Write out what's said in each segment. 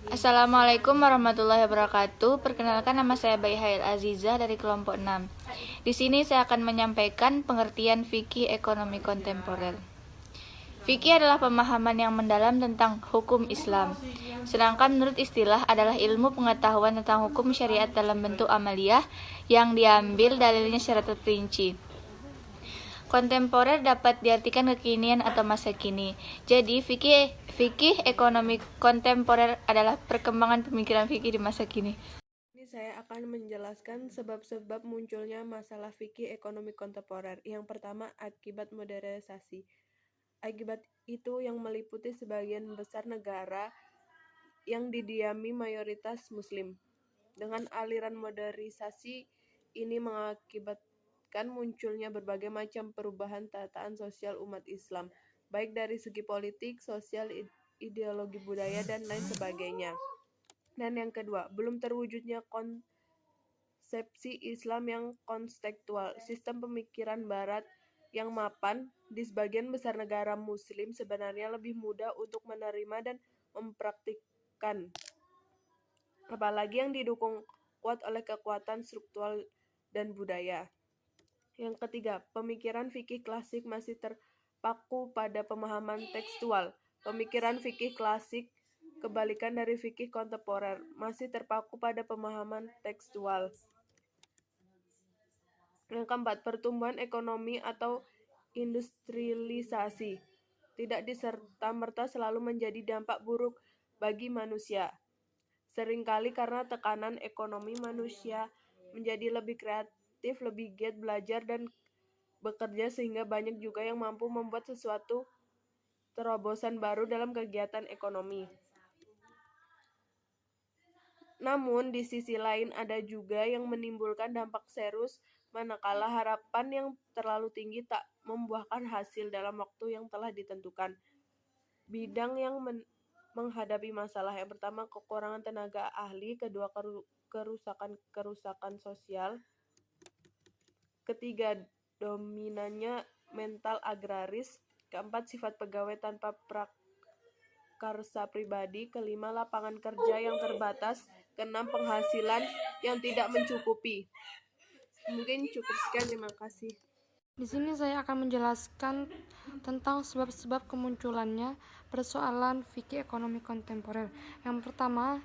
Assalamualaikum warahmatullahi wabarakatuh. Perkenalkan, nama saya Bayi Hail Azizah dari kelompok 6. Di sini saya akan menyampaikan pengertian fikih ekonomi kontemporer. Fikih adalah pemahaman yang mendalam tentang hukum Islam. Sedangkan menurut istilah adalah ilmu pengetahuan tentang hukum syariat dalam bentuk amaliyah yang diambil dalilnya secara terperinci. Kontemporer dapat diartikan kekinian atau masa kini. Jadi, fikih ekonomi kontemporer adalah perkembangan pemikiran fikih di masa kini. Ini saya akan menjelaskan sebab-sebab munculnya masalah fikih ekonomi kontemporer. Yang pertama, akibat modernisasi. Akibat itu yang meliputi sebagian besar negara yang didiami mayoritas Muslim. Dengan aliran modernisasi ini mengakibatkan munculnya berbagai macam perubahan tataan sosial umat Islam, baik dari segi politik, sosial, ideologi budaya, dan lain sebagainya. Dan yang kedua, belum terwujudnya konsepsi Islam yang kontekstual. Sistem pemikiran Barat yang mapan di sebagian besar negara Muslim sebenarnya lebih mudah untuk menerima dan mempraktikkan, apalagi yang didukung kuat oleh kekuatan struktural dan budaya. Yang ketiga, pemikiran fikih klasik masih terpaku pada pemahaman tekstual. Pemikiran fikih klasik, kebalikan dari fikih kontemporer, masih terpaku pada pemahaman tekstual. Yang keempat, pertumbuhan ekonomi atau industrialisasi tidak diserta-merta selalu menjadi dampak buruk bagi manusia. Seringkali karena tekanan ekonomi, manusia menjadi lebih kreatif, lebih giat belajar dan bekerja, sehingga banyak juga yang mampu membuat sesuatu terobosan baru dalam kegiatan ekonomi. Namun, di sisi lain ada juga yang menimbulkan dampak serius manakala harapan yang terlalu tinggi tak membuahkan hasil dalam waktu yang telah ditentukan. Bidang yang menghadapi masalah yang pertama, kekurangan tenaga ahli, kedua, kerusakan sosial, ketiga, dominannya mental agraris, keempat, sifat pegawai tanpa prakarsa pribadi, kelima, lapangan kerja yang terbatas, keenam, penghasilan yang tidak mencukupi. Mungkin cukup sekian, terima kasih. Di sini saya akan menjelaskan tentang sebab-sebab kemunculannya persoalan fikih ekonomi kontemporer. Yang pertama,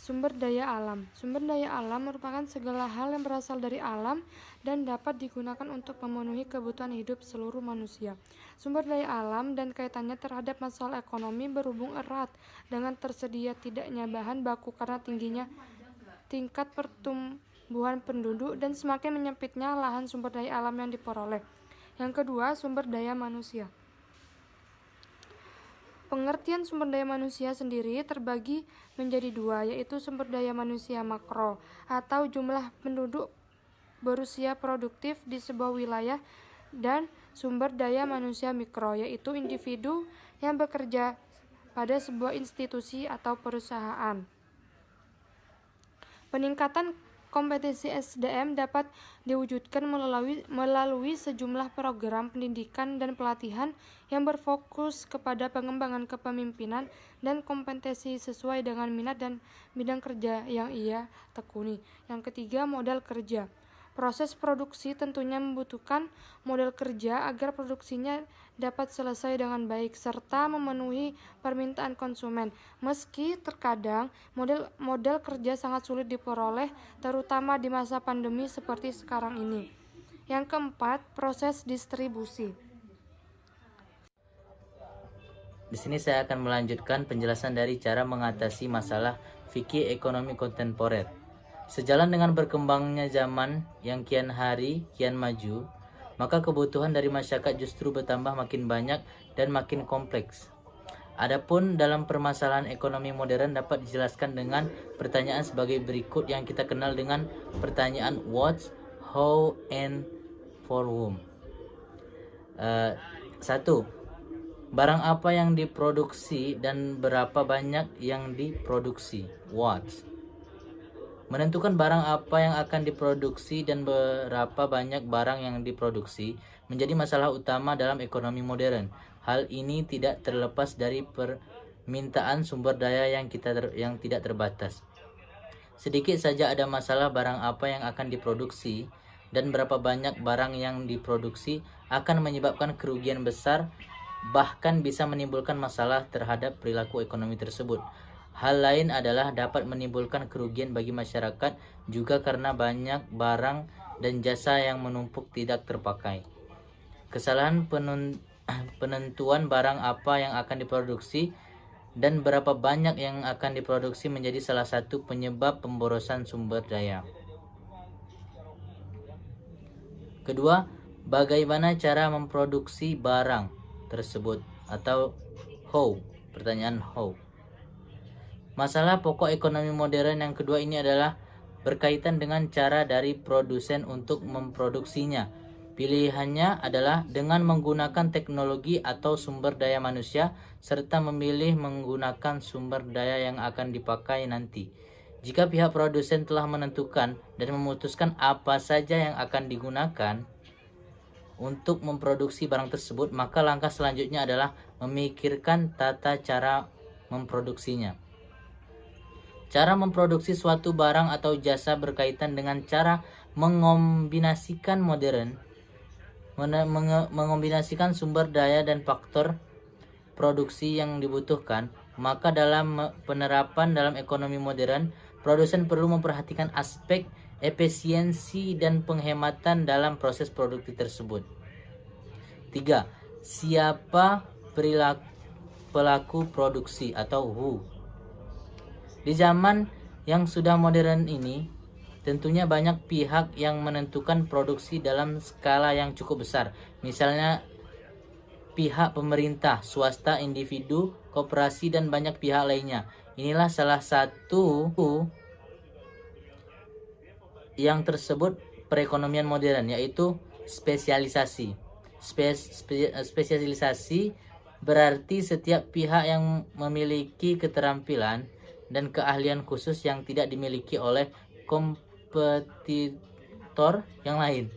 sumber daya alam. Sumber daya alam merupakan segala hal yang berasal dari alam dan dapat digunakan untuk memenuhi kebutuhan hidup seluruh manusia. Sumber daya alam dan kaitannya terhadap masalah ekonomi berhubung erat dengan tersedia tidaknya bahan baku karena tingginya tingkat pertumbuhan penduduk dan semakin menyempitnya lahan sumber daya alam yang diperoleh. Yang kedua, sumber daya manusia. Pengertian sumber daya manusia sendiri terbagi menjadi dua, yaitu sumber daya manusia makro atau jumlah penduduk berusia produktif di sebuah wilayah, dan sumber daya manusia mikro, yaitu individu yang bekerja pada sebuah institusi atau perusahaan. Peningkatan kompetensi SDM dapat diwujudkan melalui sejumlah program pendidikan dan pelatihan yang berfokus kepada pengembangan kepemimpinan dan kompetensi sesuai dengan minat dan bidang kerja yang ia tekuni. Yang ketiga, modal kerja. Proses produksi tentunya membutuhkan model kerja agar produksinya dapat selesai dengan baik serta memenuhi permintaan konsumen. Meski terkadang model kerja sangat sulit diperoleh, terutama di masa pandemi seperti sekarang ini. Yang keempat, proses distribusi. Di sini saya akan melanjutkan penjelasan dari cara mengatasi masalah fikih ekonomi kontemporer. Sejalan dengan berkembangnya zaman yang kian hari kian maju, maka kebutuhan dari masyarakat justru bertambah makin banyak dan makin kompleks. Adapun dalam permasalahan ekonomi modern dapat dijelaskan dengan pertanyaan sebagai berikut yang kita kenal dengan pertanyaan what, how, and for whom. 1. Barang apa yang diproduksi dan berapa banyak yang diproduksi? What? Menentukan barang apa yang akan diproduksi dan berapa banyak barang yang diproduksi menjadi masalah utama dalam ekonomi modern. Hal ini tidak terlepas dari permintaan sumber daya yang tidak terbatas. Sedikit saja ada masalah barang apa yang akan diproduksi dan berapa banyak barang yang diproduksi akan menyebabkan kerugian besar, bahkan bisa menimbulkan masalah terhadap perilaku ekonomi tersebut. Hal lain adalah dapat menimbulkan kerugian bagi masyarakat juga karena banyak barang dan jasa yang menumpuk tidak terpakai. Kesalahan penentuan barang apa yang akan diproduksi dan berapa banyak yang akan diproduksi menjadi salah satu penyebab pemborosan sumber daya. Kedua, bagaimana cara memproduksi barang tersebut atau how? Pertanyaan how. Masalah pokok ekonomi modern yang kedua ini adalah berkaitan dengan cara dari produsen untuk memproduksinya. Pilihannya adalah dengan menggunakan teknologi atau sumber daya manusia serta memilih menggunakan sumber daya yang akan dipakai nanti. Jika pihak produsen telah menentukan dan memutuskan apa saja yang akan digunakan untuk memproduksi barang tersebut, maka langkah selanjutnya adalah memikirkan tata cara memproduksinya. Cara memproduksi suatu barang atau jasa berkaitan dengan cara mengombinasikan mengombinasikan sumber daya dan faktor produksi yang dibutuhkan. Maka dalam penerapan dalam ekonomi modern, produsen perlu memperhatikan aspek efisiensi dan penghematan dalam proses produksi tersebut. 3. Siapa pelaku produksi atau who? Di zaman yang sudah modern ini, tentunya banyak pihak yang menentukan produksi dalam skala yang cukup besar. Misalnya pihak pemerintah, swasta, individu, koperasi, dan banyak pihak lainnya. Inilah salah satu yang tersebut perekonomian modern, yaitu spesialisasi. Spesialisasi berarti setiap pihak yang memiliki keterampilan dan keahlian khusus yang tidak dimiliki oleh kompetitor yang lain.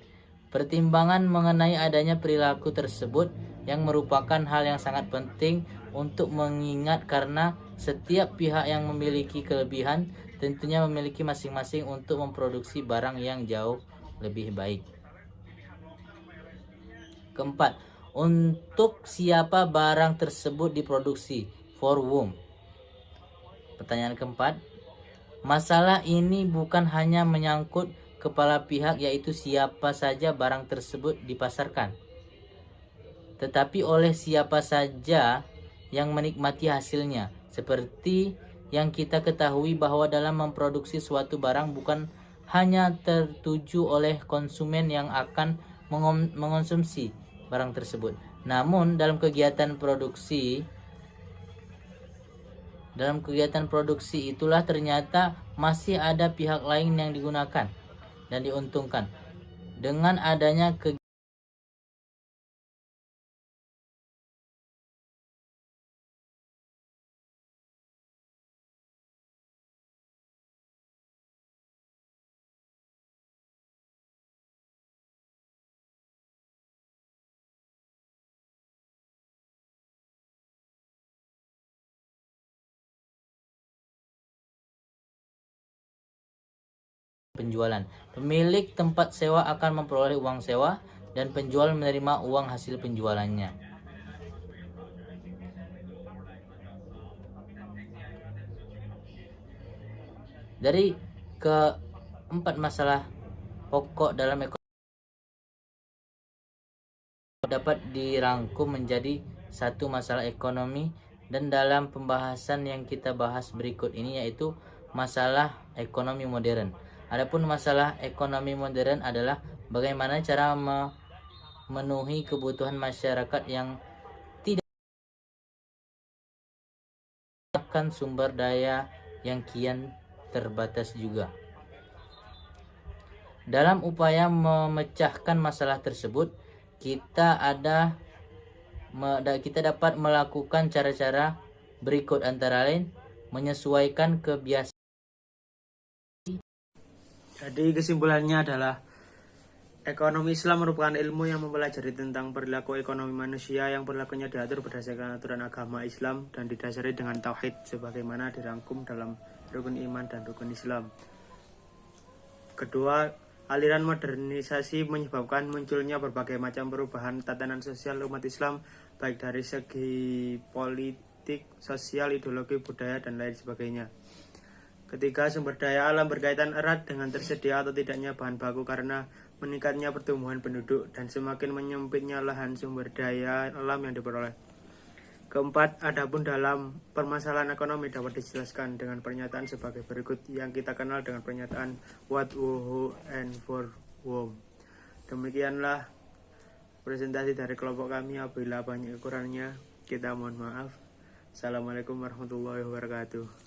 Pertimbangan mengenai adanya perilaku tersebut yang merupakan hal yang sangat penting untuk mengingat karena setiap pihak yang memiliki kelebihan tentunya memiliki masing-masing untuk memproduksi barang yang jauh lebih baik. Keempat, untuk siapa barang tersebut diproduksi? For whom? Pertanyaan keempat, masalah ini bukan hanya menyangkut kepala pihak, yaitu siapa saja barang tersebut dipasarkan, tetapi oleh siapa saja yang menikmati hasilnya. Seperti yang kita ketahui bahwa dalam memproduksi suatu barang bukan hanya tertuju oleh konsumen yang akan mengonsumsi barang tersebut, namun dalam kegiatan produksi itulah ternyata masih ada pihak lain yang digunakan dan diuntungkan. Dengan adanya penjualan, pemilik tempat sewa akan memperoleh uang sewa dan penjual menerima uang hasil penjualannya. Dari keempat masalah pokok dalam ekonomi dapat dirangkum menjadi satu masalah ekonomi, dan dalam pembahasan yang kita bahas berikut ini yaitu masalah ekonomi modern. Adapun masalah ekonomi modern adalah bagaimana cara memenuhi kebutuhan masyarakat yang tidak akan sumber daya yang kian terbatas juga. Dalam upaya memecahkan masalah tersebut, kita dapat melakukan cara-cara berikut, antara lain menyesuaikan kebiasaan. Jadi kesimpulannya adalah Ekonomi Islam merupakan ilmu yang mempelajari tentang perilaku ekonomi manusia yang perilakunya diatur berdasarkan aturan agama Islam dan didasari dengan tauhid sebagaimana dirangkum dalam rukun iman dan rukun Islam. Kedua, aliran modernisasi menyebabkan munculnya berbagai macam perubahan tatanan sosial umat Islam baik dari segi politik, sosial, ideologi, budaya, dan lain sebagainya. Ketiga, sumber daya alam berkaitan erat dengan tersedia atau tidaknya bahan baku karena meningkatnya pertumbuhan penduduk dan semakin menyempitnya lahan sumber daya alam yang diperoleh. Keempat, adapun dalam permasalahan ekonomi dapat dijelaskan dengan pernyataan sebagai berikut yang kita kenal dengan pernyataan what, who, and for whom. Demikianlah presentasi dari kelompok kami. Apabila banyak kekurangannya, kita mohon maaf. Assalamualaikum warahmatullahi wabarakatuh.